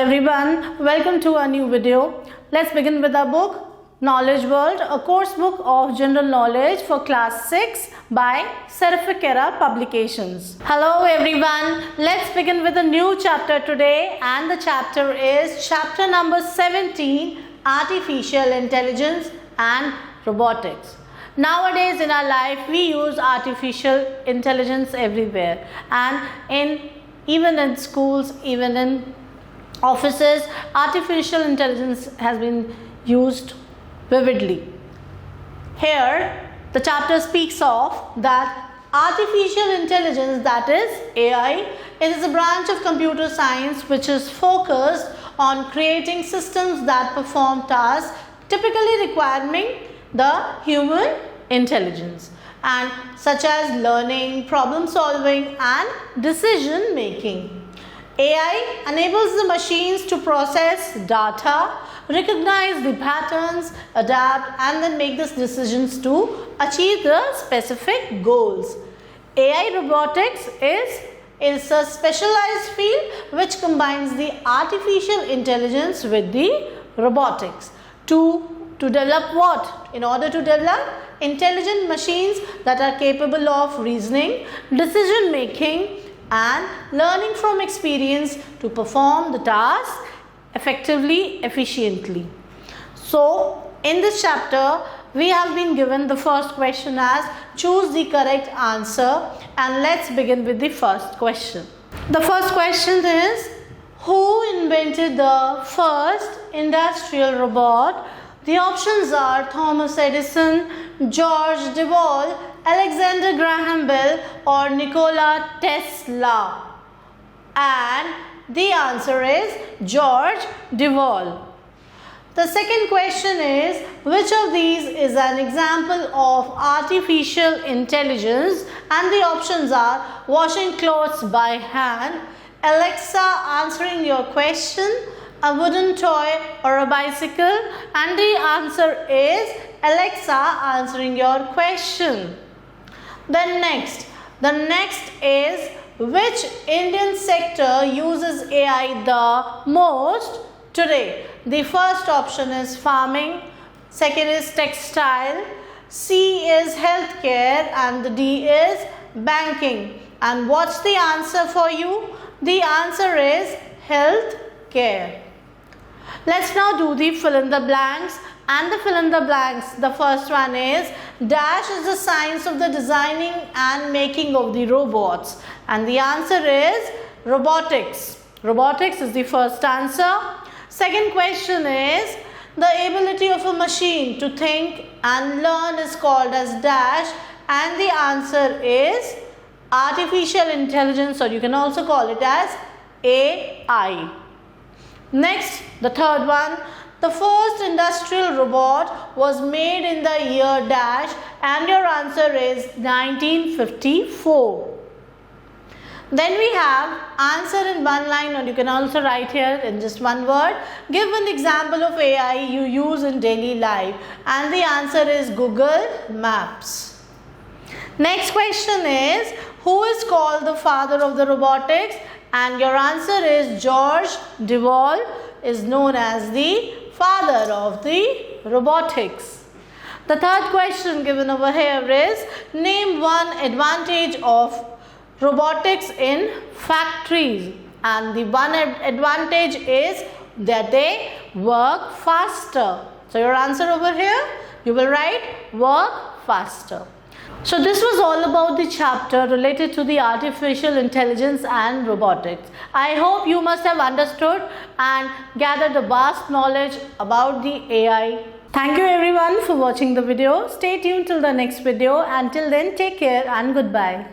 everyone, welcome to a new video. Let's begin with our book Knowledge World, a course book of general knowledge for class 6 by Seraphic Era Publications. Hello everyone, let's begin with a new chapter today, and the chapter is chapter number 17, Artificial Intelligence and Robotics. Nowadays in our life we use artificial intelligence everywhere, and even in schools, even in offices, artificial intelligence has been used vividly. Here the chapter speaks of that artificial intelligence, that is AI. It is a branch of computer science which is focused on creating systems that perform tasks typically requiring the human intelligence, and such as learning, problem solving and decision making. AI enables the machines to process data, recognize the patterns, adapt and then make these decisions to achieve the specific goals. AI robotics is a specialized field which combines the artificial intelligence with the robotics to develop what? In order to develop intelligent machines that are capable of reasoning, decision making and learning from experience to perform the task effectively, efficiently. So in this chapter we have been given the first question as choose the correct answer, and let's begin with the first question. The first question is, who invented the first industrial robot? The options are Thomas Edison, George DeWaal, Alexander Graham Bell or Nikola Tesla, and the answer is George DeWaal. The second question is, which of these is an example of artificial intelligence? And the options are washing clothes by hand, Alexa answering your question, a wooden toy or a bicycle, and the answer is Alexa answering your question. Then the next is, which Indian sector uses AI the most today? The first option is farming, second is textile, C is healthcare and the D is banking. And what's the answer for you? The answer is healthcare. Let's now do the fill in the blanks. And the fill in the blanks, the first one is, dash is the science of the designing and making of the robots, and the answer is robotics. Robotics is the first answer. Second question is, the ability of a machine to think and learn is called as dash, and the answer is artificial intelligence, or you can also call it as AI. Next, the third one, the first industrial robot was made in the year dash, and your answer is 1954. Then we have answer in one line, or you can also write here in just one word. Give an example of AI you use in daily life, and the answer is Google Maps. Next question is, who is called the father of the robotics? And your answer is George DeWaal is known as the father of the robotics. The third question given over here is, name one advantage of robotics in factories, and the one advantage is that they work faster. So your answer over here, you will write work faster. So this was all about the chapter related to the artificial intelligence and robotics. I hope you must have understood and gathered a vast knowledge about the AI. Thank you everyone for watching the video. Stay tuned till the next video. Until then, take care and goodbye.